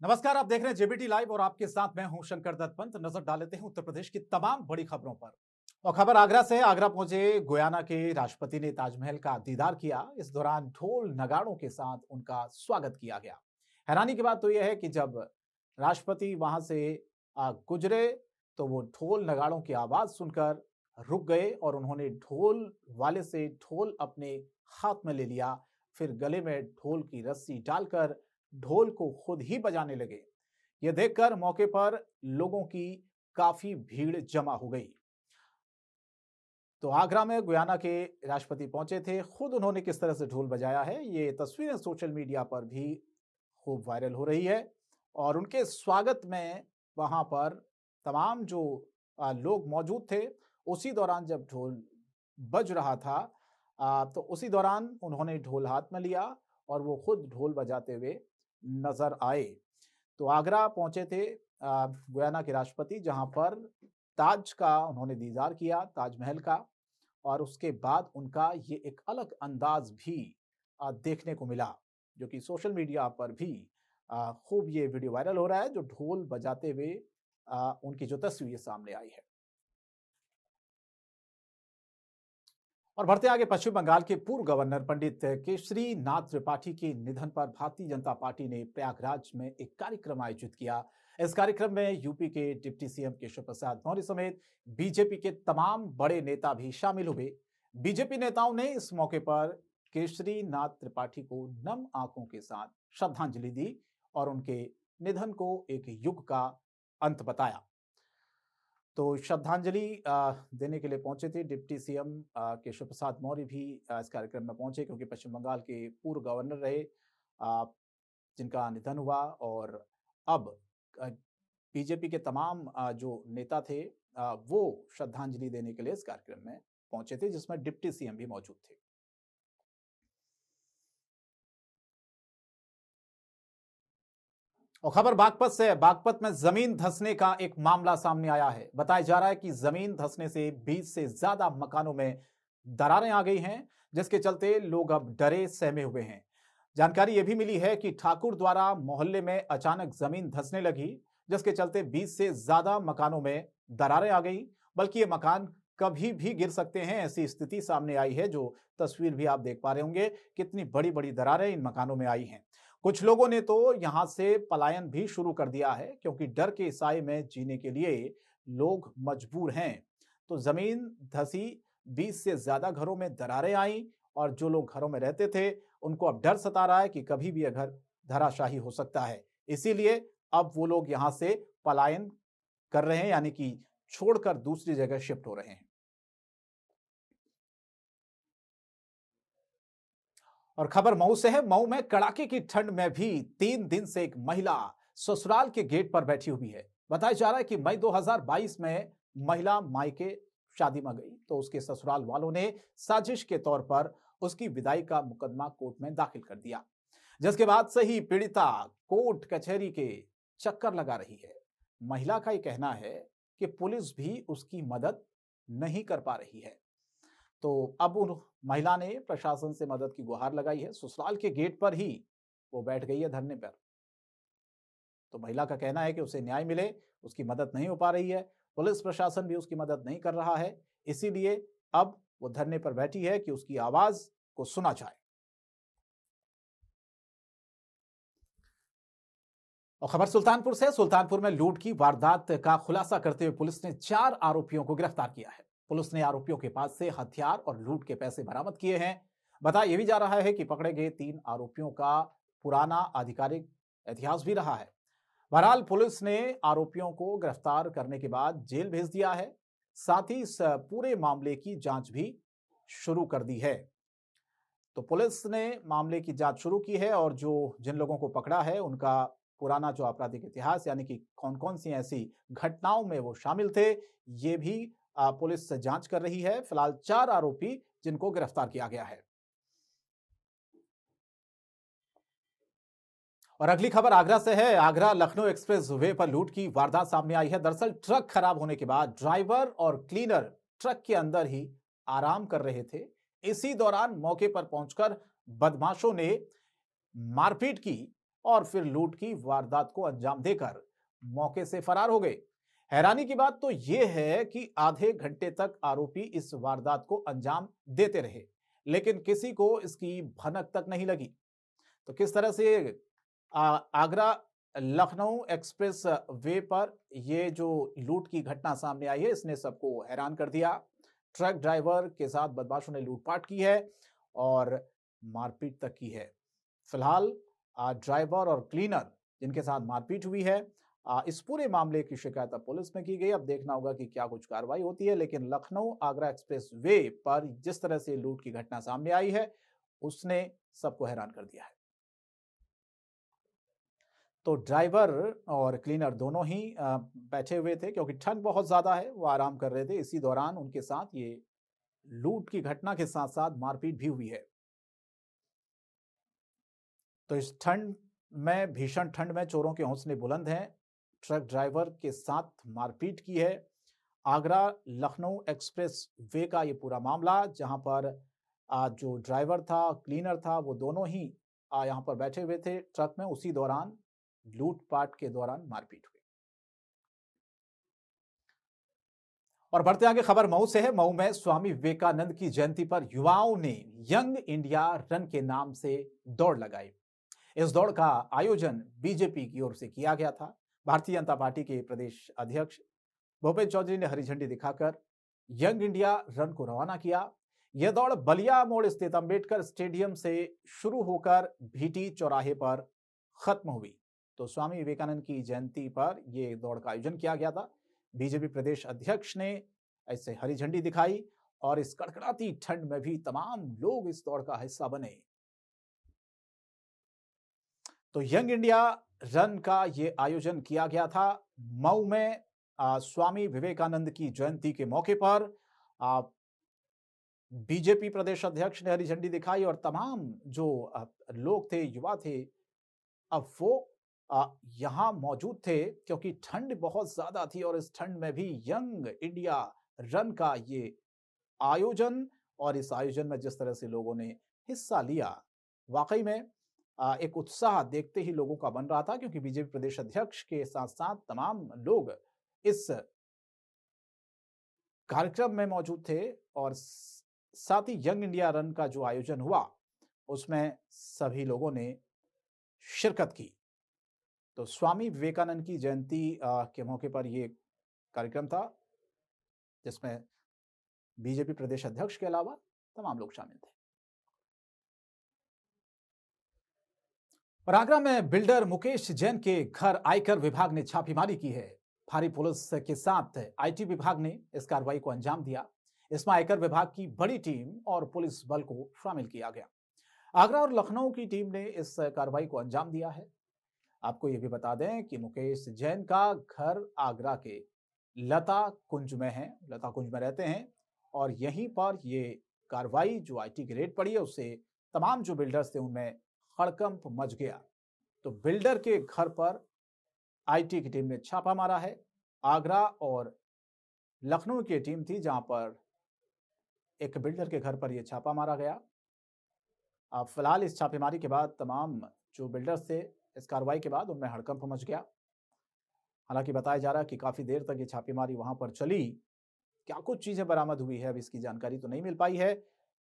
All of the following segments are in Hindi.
नमस्कार, आप देख रहे हैं जेबीटी लाइव और आपके साथ मैं हूं शंकर दत्त पंत। नजर डाल लेते हैं उत्तर प्रदेश की तमाम बड़ी खबरों पर। और खबर आगरा से। आगरा पहुंचे गुयाना के राष्ट्रपति ने ताजमहल का दीदार किया। इस दौरान ढोल नगाड़ों के साथ उनका स्वागत किया गया। हैरानी की बात तो यह है कि जब राष्ट्रपति वहां से गुजरे तो वो ढोल नगाड़ों की आवाज सुनकर रुक गए और उन्होंने ढोल वाले से ढोल अपने हाथ में ले लिया। फिर गले में ढोल की रस्सी डालकर ढोल को खुद ही बजाने लगे। यह देखकर मौके पर लोगों की काफी भीड़ जमा हो गई। तो आगरा में गुयाना के राष्ट्रपति पहुंचे थे, खुद उन्होंने किस तरह से ढोल बजाया है, ये तस्वीरें सोशल मीडिया पर भी खूब वायरल हो रही है। और उनके स्वागत में वहां पर तमाम जो लोग मौजूद थे, उसी दौरान जब ढोल बज रहा था तो उसी दौरान उन्होंने ढोल हाथ में लिया और वो खुद ढोल बजाते हुए नजर आए। तो आगरा पहुंचे थे गुयाना के राष्ट्रपति, जहां पर ताज का उन्होंने दीदार किया, ताजमहल का। और उसके बाद उनका ये एक अलग अंदाज भी देखने को मिला, जो कि सोशल मीडिया पर भी खूब ये वीडियो वायरल हो रहा है, जो ढोल बजाते हुए उनकी जो तस्वीर सामने आई है। और बढ़ते आगे, पश्चिम बंगाल के पूर्व गवर्नर पंडित केसरी नाथ त्रिपाठी के निधन पर भारतीय जनता पार्टी ने प्रयागराज में एक कार्यक्रम आयोजित किया। इस कार्यक्रम में यूपी के डिप्टी सीएम केशव प्रसाद मौर्य समेत बीजेपी के तमाम बड़े नेता भी शामिल हुए। बीजेपी नेताओं ने इस मौके पर केसरी नाथ त्रिपाठी को नम आंखों के साथ श्रद्धांजलि दी और उनके निधन को एक युग का अंत बताया। तो श्रद्धांजलि देने के लिए पहुंचे थे डिप्टी सीएम केशव प्रसाद मौर्य भी इस कार्यक्रम में पहुंचे, क्योंकि पश्चिम बंगाल के पूर्व गवर्नर रहे जिनका निधन हुआ। और अब बीजेपी के तमाम जो नेता थे वो श्रद्धांजलि देने के लिए इस कार्यक्रम में पहुंचे थे, जिसमें डिप्टी सीएम भी मौजूद थे। और खबर बागपत से है। बागपत में जमीन धंसने का एक मामला सामने आया है। बताया जा रहा है कि जमीन धंसने से 20 से ज्यादा मकानों में दरारें आ गई हैं, जिसके चलते लोग अब डरे सहमे हुए हैं। जानकारी यह भी मिली है कि ठाकुर द्वारा मोहल्ले में अचानक जमीन धंसने लगी, जिसके चलते 20 से ज्यादा मकानों में दरारें आ गई। बल्कि ये मकान कभी भी गिर सकते हैं, ऐसी स्थिति सामने आई है। जो तस्वीर भी आप देख पा रहे होंगे, कितनी बड़ी बड़ी दरारें इन मकानों में आई हैं। कुछ लोगों ने तो यहां से पलायन भी शुरू कर दिया है, क्योंकि डर के साए में जीने के लिए लोग मजबूर हैं। तो जमीन धसी, 20 से ज्यादा घरों में दरारें आई और जो लोग घरों में रहते थे उनको अब डर सता रहा है कि कभी भी यह घर धराशाही हो सकता है। इसीलिए अब वो लोग यहां से पलायन कर रहे हैं, यानी कि छोड़कर दूसरी जगह शिफ्ट हो रहे हैं। और खबर मऊ से है। मऊ में कड़ाके की ठंड में भी 3 दिन से एक महिला ससुराल के गेट पर बैठी हुई है। बताया जा रहा है कि मई 2022 में महिला मायके शादी में गई तो उसके ससुराल वालों ने साजिश के तौर पर उसकी विदाई का मुकदमा कोर्ट में दाखिल कर दिया, जिसके बाद से ही पीड़िता कोर्ट कचहरी के चक्कर लगा रही है। महिला का यह कहना है कि पुलिस भी उसकी मदद नहीं कर पा रही है। तो अब उन महिला ने प्रशासन से मदद की गुहार लगाई है। ससुराल के गेट पर ही वो बैठ गई है धरने पर। तो महिला का कहना है कि उसे न्याय मिले, उसकी मदद नहीं हो पा रही है, पुलिस प्रशासन भी उसकी मदद नहीं कर रहा है। इसीलिए अब वो धरने पर बैठी है कि उसकी आवाज को सुना जाए। और खबर सुल्तानपुर से। सुल्तानपुर में लूट की वारदात का खुलासा करते हुए पुलिस ने 4 आरोपियों को गिरफ्तार किया है। पुलिस ने आरोपियों के पास से हथियार और लूट के पैसे बरामद किए हैं। बताया यह भी जा रहा है कि पकड़े गए 3 आरोपियों का पुराना आधिकारिक इतिहास भी रहा है। बहरहाल पुलिस ने आरोपियों को गिरफ्तार करने के बाद जेल भेज दिया है। साथ ही इस पूरे मामले की जांच भी शुरू कर दी है। तो पुलिस ने मामले की जांच शुरू की है और जो जिन लोगों को पकड़ा है उनका पुराना जो आपराधिक इतिहास, यानी कि कौन कौन सी ऐसी घटनाओं में वो शामिल थे, ये भी पुलिस जांच कर रही है। फिलहाल 4 आरोपी जिनको गिरफ्तार किया गया है। और अगली खबर आगरा से है। आगरा लखनऊ एक्सप्रेस वे पर लूट की वारदात सामने आई है। दरअसल ट्रक खराब होने के बाद ड्राइवर और क्लीनर ट्रक के अंदर ही आराम कर रहे थे। इसी दौरान मौके पर पहुंचकर बदमाशों ने मारपीट की और फिर लूट की वारदात को अंजाम देकर मौके से फरार हो गए। हैरानी की बात तो यह है कि आधे घंटे तक आरोपी इस वारदात को अंजाम देते रहे, लेकिन किसी को इसकी भनक तक नहीं लगी। तो किस तरह से आगरा लखनऊ एक्सप्रेस वे पर ये जो लूट की घटना सामने आई है, इसने सबको हैरान कर दिया। ट्रक ड्राइवर के साथ बदमाशों ने लूटपाट की है और मारपीट तक की है। फिलहाल ड्राइवर और क्लीनर जिनके साथ मारपीट हुई है, इस पूरे मामले की शिकायत अब पुलिस में की गई। अब देखना होगा कि क्या कुछ कार्रवाई होती है, लेकिन लखनऊ आगरा एक्सप्रेस वे पर जिस तरह से लूट की घटना सामने आई है, उसने सबको हैरान कर दिया है। तो ड्राइवर और क्लीनर दोनों ही बैठे हुए थे क्योंकि ठंड बहुत ज्यादा है, वो आराम कर रहे थे। इसी दौरान उनके साथ ये लूट की घटना के साथ साथ मारपीट भी हुई है। तो इस ठंड में, भीषण ठंड में चोरों के हौसले बुलंद हैं। ट्रक ड्राइवर के साथ मारपीट की है। आगरा लखनऊ एक्सप्रेस वे का ये पूरा मामला, जहां पर जो ड्राइवर था, क्लीनर था, वो दोनों ही यहां पर बैठे हुए थे ट्रक में। उसी दौरान लूटपाट के दौरान मारपीट हुई। और बढ़ते आगे खबर मऊ से है। मऊ में स्वामी विवेकानंद की जयंती पर युवाओं ने यंग इंडिया रन के नाम से दौड़ लगाई। इस दौड़ का आयोजन बीजेपी की ओर से किया गया था। भारतीय जनता पार्टी के प्रदेश अध्यक्ष भूपेश चौधरी ने हरी झंडी दिखाकर यंग इंडिया रन को रवाना किया। यह दौड़ बलिया मोड़ स्थित अंबेडकर स्टेडियम से शुरू होकर भीटी चौराहे पर खत्म हुई। तो स्वामी विवेकानंद की जयंती पर यह दौड़ का आयोजन किया गया था। बीजेपी प्रदेश अध्यक्ष ने ऐसे हरी झंडी दिखाई और इस कड़कड़ाती ठंड में भी तमाम लोग इस दौड़ का हिस्सा बने। तो यंग इंडिया रन का ये आयोजन किया गया था मऊ में स्वामी विवेकानंद की जयंती के मौके पर। बीजेपी प्रदेश अध्यक्ष ने हरी झंडी दिखाई और तमाम जो लोग थे, युवा थे, अब वो यहां मौजूद थे क्योंकि ठंड बहुत ज्यादा थी और इस ठंड में भी यंग इंडिया रन का ये आयोजन, और इस आयोजन में जिस तरह से लोगों ने हिस्सा लिया, वाकई में एक उत्साह देखते ही लोगों का बन रहा था, क्योंकि बीजेपी प्रदेश अध्यक्ष के साथ साथ तमाम लोग इस कार्यक्रम में मौजूद थे और साथ ही यंग इंडिया रन का जो आयोजन हुआ उसमें सभी लोगों ने शिरकत की। तो स्वामी विवेकानंद की जयंती के मौके पर यह कार्यक्रम था जिसमें बीजेपी प्रदेश अध्यक्ष के अलावा तमाम लोग शामिल थे। और आगरा में बिल्डर मुकेश जैन के घर आयकर विभाग ने छापेमारी की है। भारी पुलिस के साथ आईटी विभाग ने इस कार्रवाई को अंजाम दिया। इसमें आयकर विभाग की बड़ी टीम और पुलिस बल को शामिल किया गया। आगरा और लखनऊ की टीम ने इस कार्रवाई को अंजाम दिया है। आपको यह भी बता दें कि मुकेश जैन का घर आगरा के लता कुंज में है, लता कुंज में रहते हैं और यहीं पर यह कार्रवाई जो आईटी की रेड पड़ी है उससे तमाम जो बिल्डर्स थे उनमें हड़कंप मच गया। तो बिल्डर के घर पर आईटी की टीम ने छापा मारा है। आगरा और लखनऊ की टीम थी जहां पर एक बिल्डर के घर पर यह छापा मारा गया। अब फिलहाल इस छापेमारी के बाद तमाम जो बिल्डर्स थे, इस कार्रवाई के बाद उनमें हड़कंप मच गया। हालांकि बताया जा रहा है कि काफी देर तक ये छापेमारी वहां पर चली। क्या कुछ चीजें बरामद हुई है अब इसकी जानकारी तो नहीं मिल पाई है,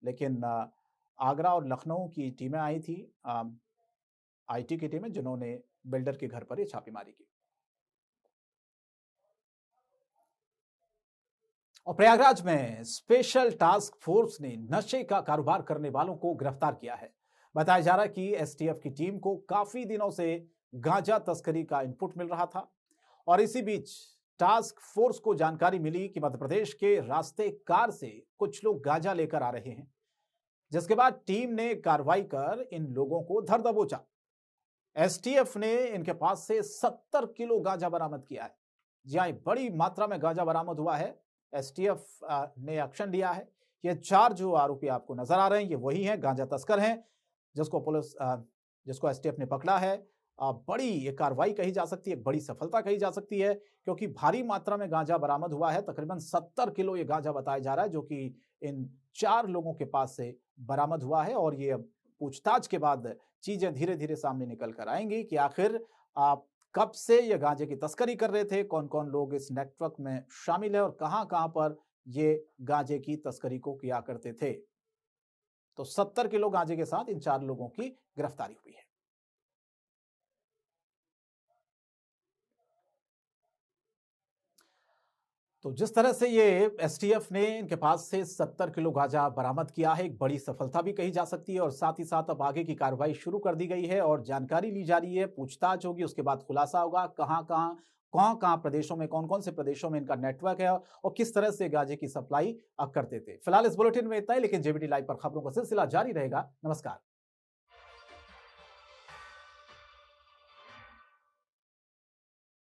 लेकिन आगरा और लखनऊ की टीमें आई थी, आईटी की टीमें, जिन्होंने बिल्डर के घर पर ये छापेमारी की। और प्रयागराज में स्पेशल टास्क फोर्स ने नशे का कारोबार करने वालों को गिरफ्तार किया है। बताया जा रहा है कि एसटीएफ की टीम को काफी दिनों से गांजा तस्करी का इनपुट मिल रहा था और इसी बीच टास्क फोर्स को जानकारी मिली कि मध्य प्रदेश के रास्ते कार से कुछ लोग गांजा लेकर आ रहे हैं, जिसके बाद टीम ने कार्रवाई कर इन लोगों को धर दबोचा। एसटीएफ ने इनके पास से 70 किलो गांजा बरामद किया है। जी हां, बड़ी मात्रा में गांजा बरामद हुआ है। एसटीएफ ने एक्शन लिया है। ये 4 जो आरोपी आपको नजर आ रहे हैं ये वही हैं, गांजा तस्कर हैं, जिसको एसटीएफ ने पकड़ा है। बड़ी ये कार्रवाई कही जा सकती है, बड़ी सफलता कही जा सकती है, क्योंकि भारी मात्रा में गांजा बरामद हुआ है। तकरीबन 70 किलो ये गांजा बताया जा रहा है, जो कि इन 4 लोगों के पास से बरामद हुआ है और ये अब पूछताछ के बाद चीजें धीरे धीरे सामने निकल कर आएंगी कि आखिर आप कब से ये गांजे की तस्करी कर रहे थे, कौन कौन लोग इस नेटवर्क में शामिल है और कहां कहां पर ये गांजे की तस्करी को किया करते थे। तो 70 किलो गांजे के साथ इन 4 लोगों की गिरफ्तारी हुई है। तो जिस तरह से ये एसटीएफ ने इनके पास से 70 किलो गांजा बरामद किया है, एक बड़ी सफलता भी कही जा सकती है और साथ ही साथ अब आगे की कार्रवाई शुरू कर दी गई है और जानकारी ली जा रही है, पूछताछ होगी, उसके बाद खुलासा होगा कहां-कहां प्रदेशों में, कौन-कौन से प्रदेशों में इनका नेटवर्क है और किस तरह से गांजे की सप्लाई करते थे। फिलहाल इस बुलेटिन में इतना ही, लेकिन जेबीटी लाइव पर खबरों का सिलसिला जारी रहेगा। नमस्कार।